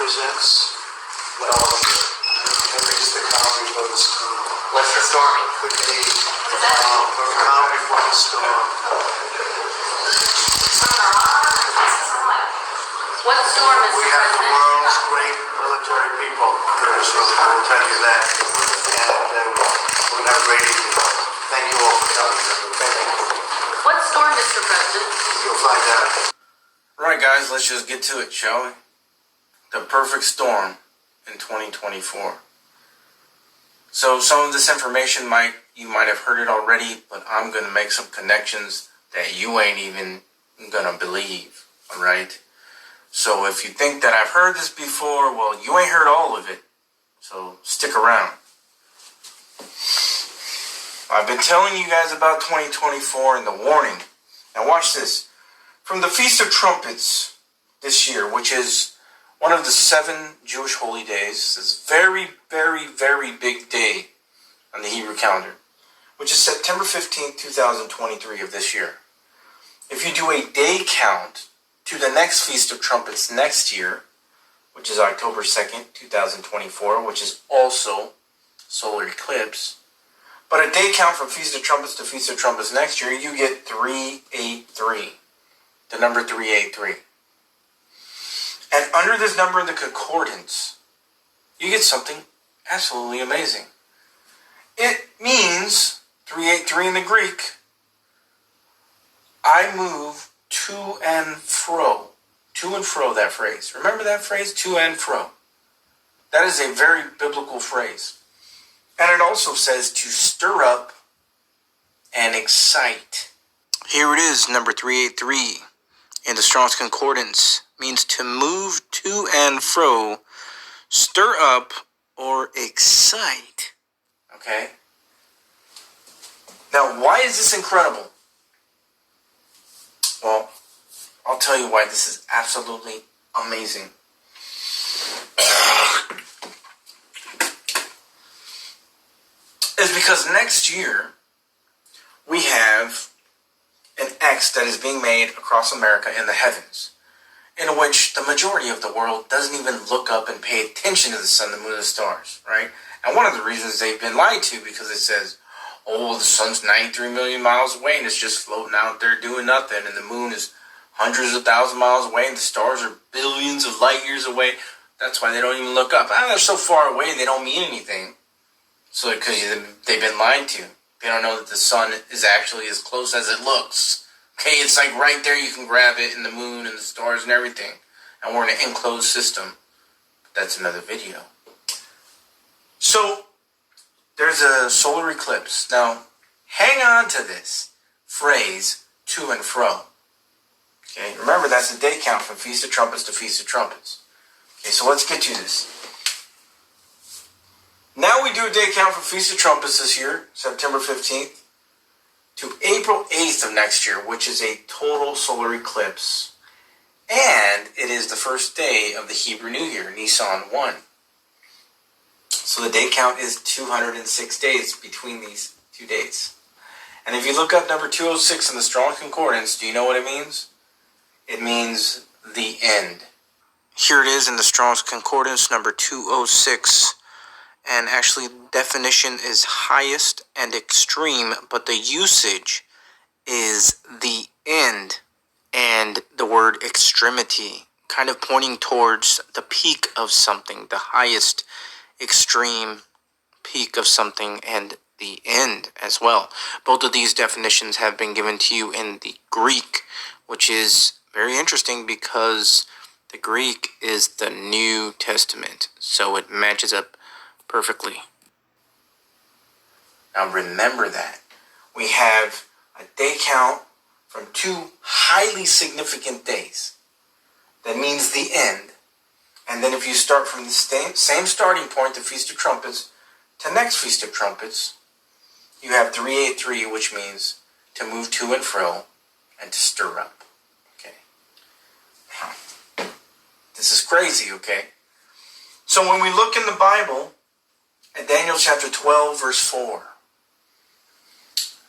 presents what all of it. Just the calm before the storm. What's the storm? Could be calm before the storm. What storm is We have the world's great military people here, so I will tell you that. And we're not ready to. Thank you all for coming. Thank you. What storm, Mr. President? You'll find out. Right, guys, let's just get to it, shall we? The perfect storm in 2024. So some of this information you might have heard it already, but I'm going to make some connections that you ain't even going to believe, all right? So if you think that I've heard this before, well, you ain't heard all of it. So stick around. I've been telling you guys about 2024 and the warning. Now watch this. From the Feast of Trumpets this year, which is one of the 7 Jewish holy days, this very, very, very big day on the Hebrew calendar, which is September 15th, 2023 of this year. If you do a day count to the next Feast of Trumpets next year, which is October 2nd, 2024, which is also solar eclipse, but a day count from Feast of Trumpets to Feast of Trumpets next year, you get 383, the number 383. And under this number in the concordance, you get something absolutely amazing. It means, 383 in the Greek, I move to and fro. To and fro, that phrase. Remember that phrase? To and fro. That is a very biblical phrase. And it also says to stir up and excite. Here it is, number 383 in the Strong's Concordance. Means to move to and fro, stir up, or excite. Okay? Now, why is this incredible? Well, I'll tell you why this is absolutely amazing. It's because next year, we have an X that is being made across America in the heavens, in which the majority of the world doesn't even look up and pay attention to the sun, the moon, and the stars, right? And one of the reasons they've been lied to, because it says, oh, the sun's 93 million miles away, and it's just floating out there doing nothing, and the moon is hundreds of thousands of miles away, and the stars are billions of light years away. That's why they don't even look up. They're so far away, they don't mean anything. So, because they've been lied to. They don't know that the sun is actually as close as it looks. Okay, it's like right there, you can grab it, and the moon and the stars and everything. And we're in an enclosed system. But that's another video. So, there's a solar eclipse. Now, hang on to this phrase, to and fro. Okay, remember that's a day count from Feast of Trumpets to Feast of Trumpets. Okay, so let's get to this. Now we do a day count from Feast of Trumpets this year, September 15th, to April 8th of next year, which is a total solar eclipse. And it is the first day of the Hebrew New Year, Nisan 1. So the day count is 206 days between these two dates. And if you look up number 206 in the Strong Concordance, do you know what it means? It means the end. Here it is in the Strong's Concordance, number 206. And actually, definition is highest and extreme, but the usage is the end and the word extremity, kind of pointing towards the peak of something, the highest extreme peak of something, and the end as well. Both of these definitions have been given to you in the Greek, which is very interesting because the Greek is the New Testament, so it matches up perfectly. Now remember that. We have a day count from 2 highly significant days. That means the end. And then if you start from the same starting point, the Feast of Trumpets, to next Feast of Trumpets, you have 383, which means to move to and fro and to stir up. Okay. This is crazy, okay? So when we look in the Bible, at Daniel chapter 12, verse 4,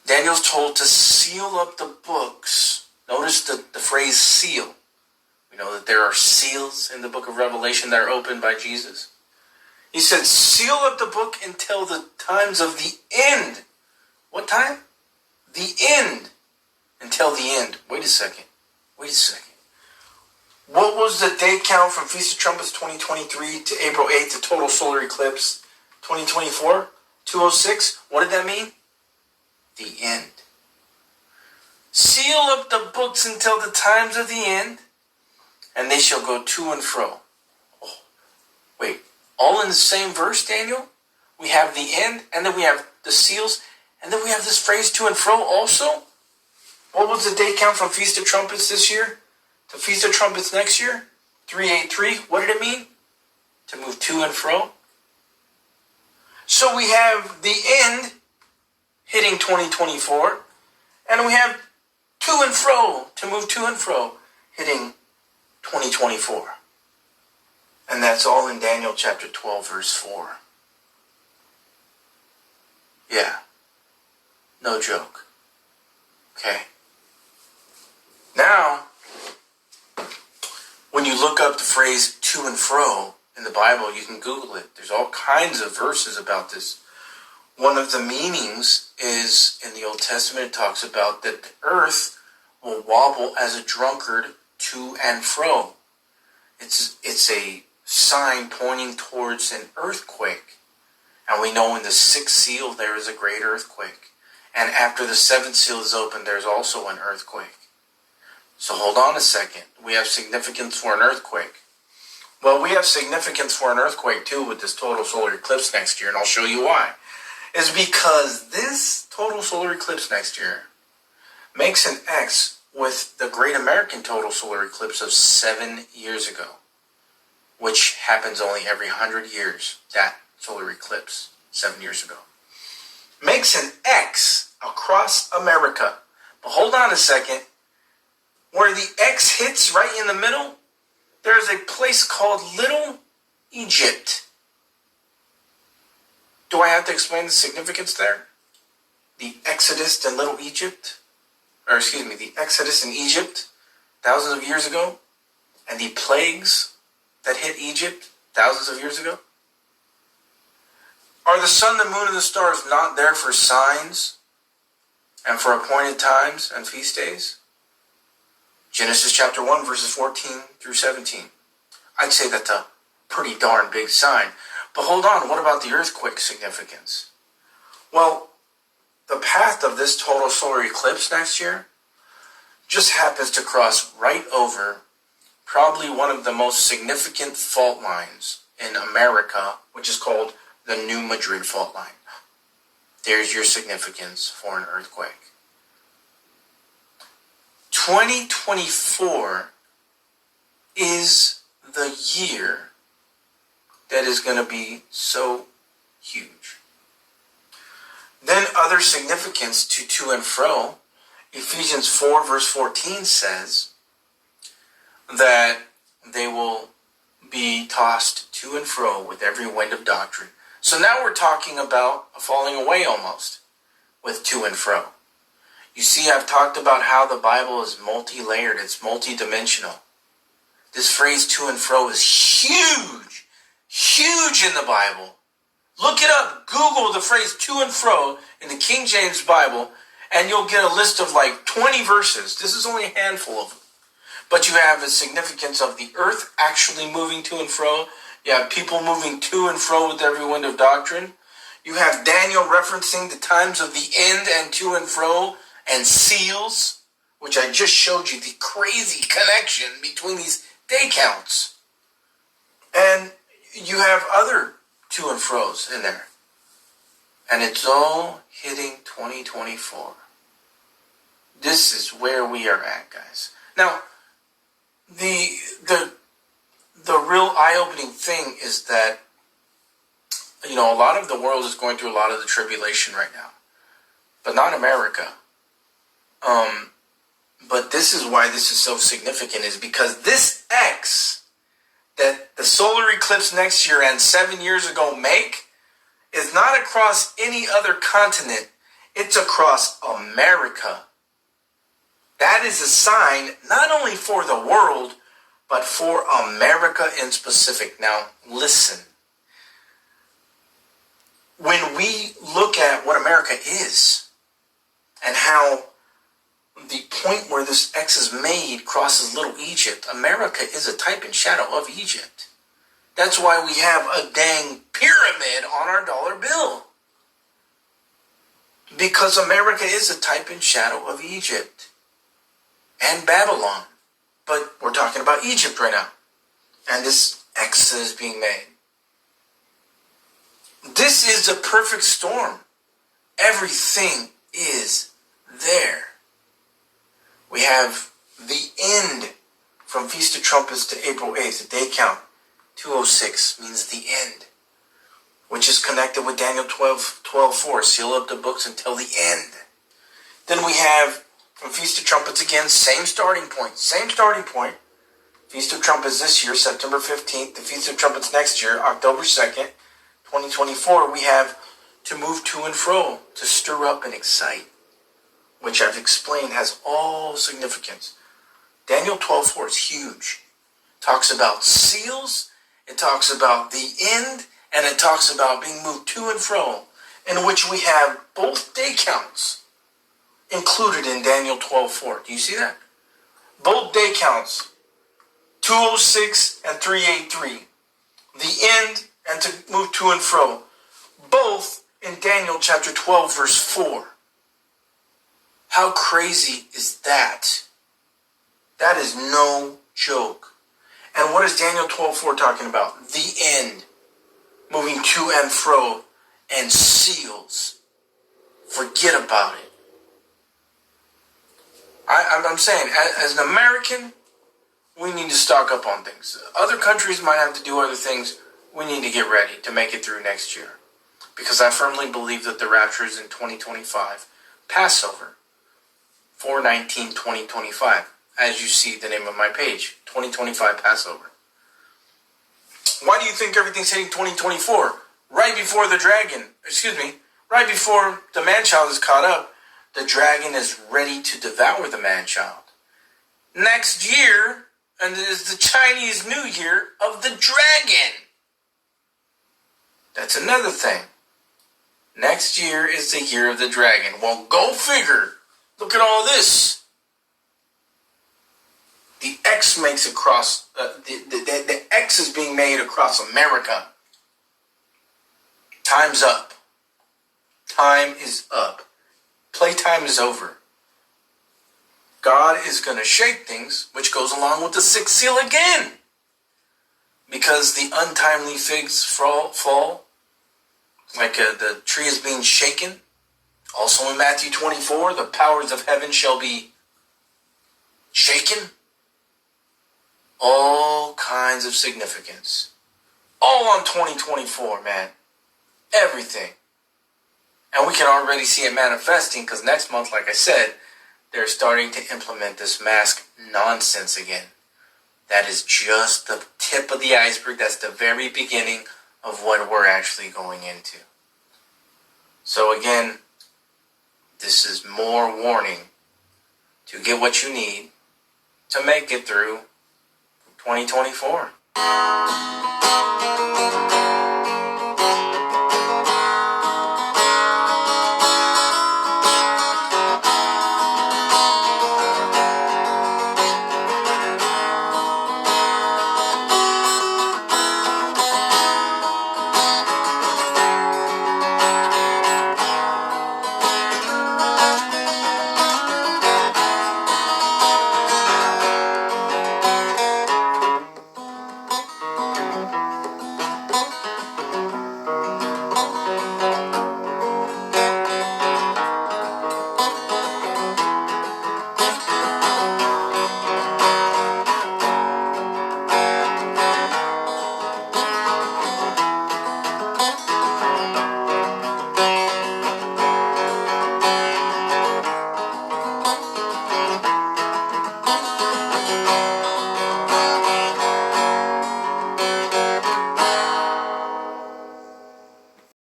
Daniel's told to seal up the books. Notice the phrase seal. We that there are seals in the book of Revelation that are opened by Jesus. He said, seal up the book until the times of the end. What time? The end. Until the end. Wait a second. What was the day count from Feast of Trumpets 2023 to April 8th to total solar eclipse 2024? 206. What did that mean? The end. Seal up the books until the times of the end, and they shall go to and fro. Oh, wait, all in the same verse, Daniel? We have the end, and then we have the seals, and then we have this phrase to and fro also? What was the day count from Feast of Trumpets this year to Feast of Trumpets next year? 383. What did it mean? To move to and fro. So we have the end hitting 2024, and we have to and fro, to move to and fro, hitting 2024. And that's all in Daniel chapter 12, verse 4. Yeah. No joke. Okay. Now, when you look up the phrase to and fro in the Bible, you can Google it. There's all kinds of verses about this. One of the meanings is in the Old Testament, it talks about that the earth will wobble as a drunkard to and fro. It's a sign pointing towards an earthquake. And we know in the sixth seal there is a great earthquake. And after the seventh seal is opened, there's also an earthquake. So hold on a second. We have significance for an earthquake. Well, we have significance for an earthquake too with this total solar eclipse next year, and I'll show you why. Is because this total solar eclipse next year makes an X with the Great American Total Solar Eclipse of 7 years ago, which happens only every 100 years, that solar eclipse 7 years ago. Makes an X across America. But hold on a second. Where the X hits right in the middle, there's a place called Little Egypt. Do I have to explain the significance there? The Exodus in Little Egypt, the Exodus in Egypt, thousands of years ago, and the plagues that hit Egypt thousands of years ago? Are the sun, the moon, and the stars not there for signs and for appointed times and feast days? Genesis chapter 1, verses 14 through 17. I'd say that's a pretty darn big sign. But hold on, what about the earthquake significance? Well, the path of this total solar eclipse next year just happens to cross right over probably one of the most significant fault lines in America, which is called the New Madrid Fault Line. There's your significance for an earthquake. 2024 is the year that is going to be so huge. Then other significance to and fro, Ephesians 4 verse 14 says that they will be tossed to and fro with every wind of doctrine. So now we're talking about a falling away almost with to and fro. You see, I've talked about how the Bible is multi-layered, it's multi-dimensional. This phrase to and fro is huge, huge in the Bible. Look it up, Google the phrase to and fro in the King James Bible, and you'll get a list of like 20 verses. This is only a handful of them. But you have the significance of the earth actually moving to and fro. You have people moving to and fro with every wind of doctrine. You have Daniel referencing the times of the end and to and fro and seals, which I just showed you the crazy connection between these day counts. And you have other to and fros in there. And it's all hitting 2024. This is where we are at, guys. Now, the real eye-opening thing is that, a lot of the world is going through a lot of the tribulation right now. But not America. But this is why this is so significant, is because this X that the solar eclipse next year and 7 years ago make is not across any other continent. It's across America. That is a sign not only for the world, but for America in specific. Now, listen. When we look at what America is and how the point where this X is made crosses Little Egypt, America is a type and shadow of Egypt. That's why we have a dang pyramid on our dollar bill. Because America is a type and shadow of Egypt and Babylon. But we're talking about Egypt right now. And this X is being made. This is the perfect storm. Everything is there. We have the end from Feast of Trumpets to April 8th, the day count. 206 means the end, which is connected with Daniel 12:4. Seal up the books until the end. Then we have from Feast of Trumpets again, same starting point. Feast of Trumpets this year, September 15th. The Feast of Trumpets next year, October 2nd, 2024. We have to move to and fro, to stir up and excite, which I've explained has all significance. Daniel 12:4 is huge. Talks about seals, it talks about the end, and it talks about being moved to and fro, in which we have both day counts included in Daniel 12:4. Do you see that? Both day counts, 206 and 383. The end and to move to and fro, both in Daniel chapter 12, verse 4. How crazy is that? That is no joke. And what is Daniel 12:4 talking about? The end. Moving to and fro and seals. Forget about it. I'm saying, as an American, we need to stock up on things. Other countries might have to do other things. We need to get ready to make it through next year. Because I firmly believe that the rapture is in 2025. Passover. 4/19/2025. As you see the name of my page, 2025 Passover. Why do you think everything's hitting 2024? Right before the man-child is caught up, the dragon is ready to devour the man-child. Next year, and it is the Chinese New Year of the dragon. That's another thing. Next year is the year of the dragon. Well, go figure. Look at all this. The X makes across, the X is being made across America. Time's up. Time is up. Playtime is over. God is going to shake things, which goes along with the sixth seal again. Because the untimely figs fall, like the tree is being shaken. Also in Matthew 24, the powers of heaven shall be shaken. All kinds of significance. All on 2024, man. Everything. And we can already see it manifesting because next month, like I said, they're starting to implement this mask nonsense again. That is just the tip of the iceberg. That's the very beginning of what we're actually going into. So again, this is more warning to get what you need to make it through 2024.